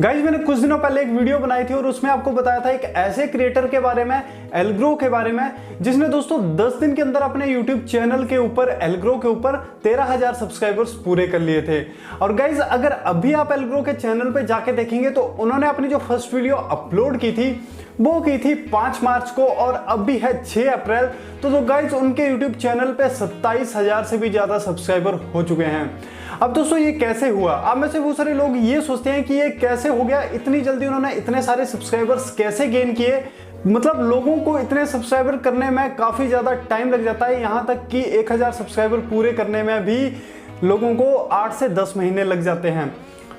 Guys मैंने कुछ दिनों पहले एक वीडियो बनाई थी और उसमें आपको बताया था एक ऐसे क्रिएटर के बारे में, एल्ग्रो के बारे में, जिसने दोस्तों 10 दिन के अंदर अपने यूट्यूब चैनल के ऊपर, एल्ग्रो के ऊपर 13,000 सब्सक्राइबर्स पूरे कर लिए थे। और गाइज अगर अभी आप एल्ग्रो के चैनल पे जाके देखेंगे तो उन्होंने अपनी जो फर्स्ट वीडियो अपलोड की थी वो की थी 5 मार्च को और अभी है 6 अप्रैल। तो गाइज उनके यूट्यूब चैनल पे 27,000 से भी ज्यादा सब्सक्राइबर हो चुके हैं। अब दोस्तों ये कैसे हुआ? आप में से बहुत सारे लोग ये सोचते हैं कि ये कैसे हो गया, इतनी जल्दी उन्होंने इतने सारे सब्सक्राइबर्स कैसे गेन किए। मतलब लोगों को इतने सब्सक्राइबर करने में काफी ज्यादा टाइम लग जाता है, यहाँ तक कि 1000 सब्सक्राइबर पूरे करने में भी लोगों को 8 से 10 महीने लग जाते हैं।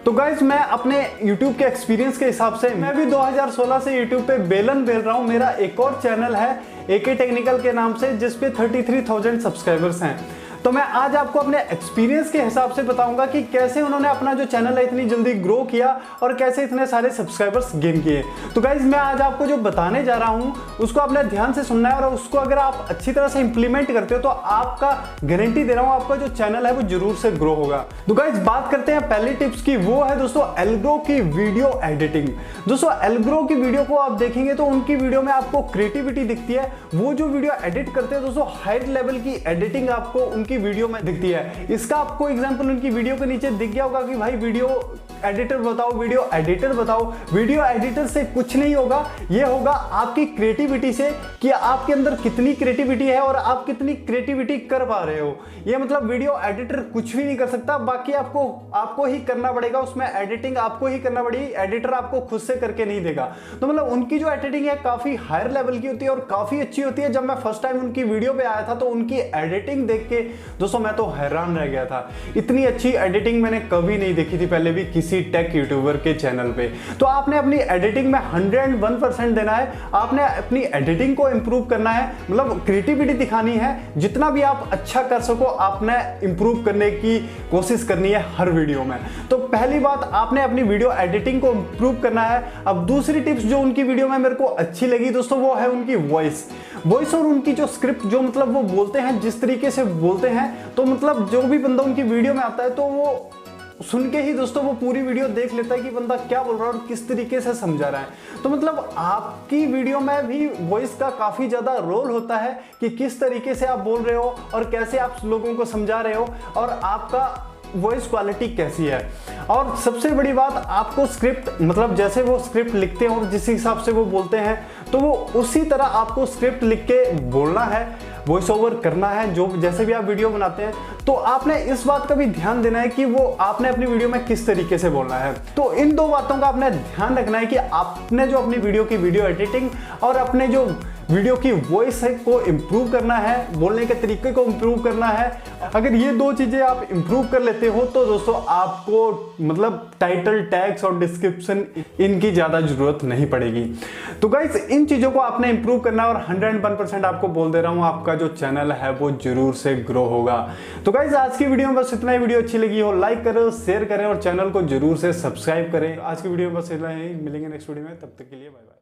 तो गाइज मैं अपने YouTube के एक्सपीरियंस के हिसाब से, मैं भी 2016 से YouTube पे बेलन बेल रहा हूँ। मेरा एक और चैनल है एके टेक्निकल के नाम से, जिसपे 33,000 सब्सक्राइबर्स हैं। तो मैं आज आपको अपने एक्सपीरियंस के हिसाब से बताऊंगा कि कैसे उन्होंने अपना जो चैनल है इतनी जल्दी ग्रो किया और कैसे इतने सारे सब्सक्राइबर्स गेन किए। तो गाइज मैं आज आपको जो बताने जा रहा हूं उसको आपने ध्यान से सुनना है और उसको अगर आप अच्छी तरह से इंप्लीमेंट करते हो तो आपका गारंटी दे रहा हूं आपका जो चैनल है वो जरूर से ग्रो होगा। तो गाइज बात करते हैं पहली टिप्स की, वो है दोस्तों एल्ग्रो की वीडियो एडिटिंग। दोस्तों एल्ग्रो की वीडियो को आप देखेंगे तो उनकी वीडियो में आपको क्रिएटिविटी दिखती है। वो जो वीडियो एडिट करते हैं दोस्तों हाई लेवल की एडिटिंग आपको उनकी वीडियो में दिखती है। इसका आपको एग्जांपल उनकी वीडियो के नीचे दिख गया होगा कि भाई वीडियो एडिटर बताओ, वीडियो एडिटर बताओ। वीडियो एडिटर से कुछ नहीं होगा, ये होगा आपकी क्रिएटिविटी से कि आपके अंदर कितनी क्रिएटिविटी है और आप कितनी क्रिएटिविटी कर पा रहे हो। ये मतलब वीडियो एडिटर कुछ भी नहीं कर सकता, बाकी आपको ही करना पड़ेगा, उसमें एडिटिंग आपको ही करना पड़ेगी, एडिटर आपको खुद से करके नहीं देगा। तो मतलब उनकी जो एडिटिंग है काफी हायर लेवल की होती है और काफी अच्छी होती है। जब मैं फर्स्ट टाइम उनकी वीडियो पे आया था तो उनकी एडिटिंग देख के दोस्तों मैं तो हैरान रह गया था। इतनी अच्छी एडिटिंग मैंने कभी नहीं देखी थी पहले भी किसी टेक यूट्यूबर के चैनल पे। तो आपने अपनी एडिटिंग में 101% देना है, आपने अपनी एडिटिंग को इंप्रूव करना है, मतलब क्रिएटिविटी दिखानी है। जितना भी आप अच्छा कर सको आपने इंप्रूव करने की कोशिश करनी है हर वीडियो में। तो पहली बात आपने अपनी वीडियो एडिटिंग को इंप्रूव करना है। अब दूसरी टिप्स जो उनकी वीडियो में मेरे को अच्छी लगी दोस्तों वो है उनकी वॉइस और उनकी जो स्क्रिप्ट, जो मतलब वो बोलते हैं, जिस तरीके से बोलते हैं, तो मतलब जो भी बंदा उनकी वीडियो में आता है तो वो सुन के ही दोस्तों वो पूरी वीडियो देख लेता है कि बंदा क्या बोल रहा है और किस तरीके से समझा रहा है। तो मतलब आपकी वीडियो में भी वॉइस का काफी ज्यादा रोल होता है कि किस तरीके से आप बोल रहे हो और कैसे आप लोगों को समझा रहे हो और आपका वॉइस क्वालिटी कैसी है। और सबसे बड़ी बात, आपको स्क्रिप्ट, मतलब जैसे वो स्क्रिप्ट लिखते हैं और जिस हिसाब से वो बोलते हैं तो वो उसी तरह आपको स्क्रिप्ट लिख के बोलना है, वॉइस ओवर करना है। जो जैसे भी आप वीडियो बनाते हैं तो आपने इस बात का भी ध्यान देना है कि वो आपने अपनी वीडियो में किस तरीके से बोलना है। तो इन दो बातों का आपने ध्यान रखना है कि आपने जो अपनी वीडियो की वीडियो एडिटिंग और अपने जो वीडियो की वॉइस है को इंप्रूव करना है, बोलने के तरीके को इंप्रूव करना है। अगर ये दो चीजें आप इंप्रूव कर लेते हो तो दोस्तों आपको मतलब टाइटल, टैग्स और डिस्क्रिप्शन इनकी ज्यादा जरूरत नहीं पड़ेगी। तो गाइस इन चीजों को आपने इंप्रूव करना और 101% आपको बोल दे रहा हूं आपका जो चैनल है वो जरूर से ग्रो होगा। तो गाइस आज की वीडियो में बस इतना ही। वीडियो अच्छी लगी हो लाइक करो, शेयर करें और चैनल को जरूर से सब्सक्राइब करें। आज की वीडियो में बस इतना ही, मिलेंगे नेक्स्ट वीडियो में, तब तक के लिए बाय बाय।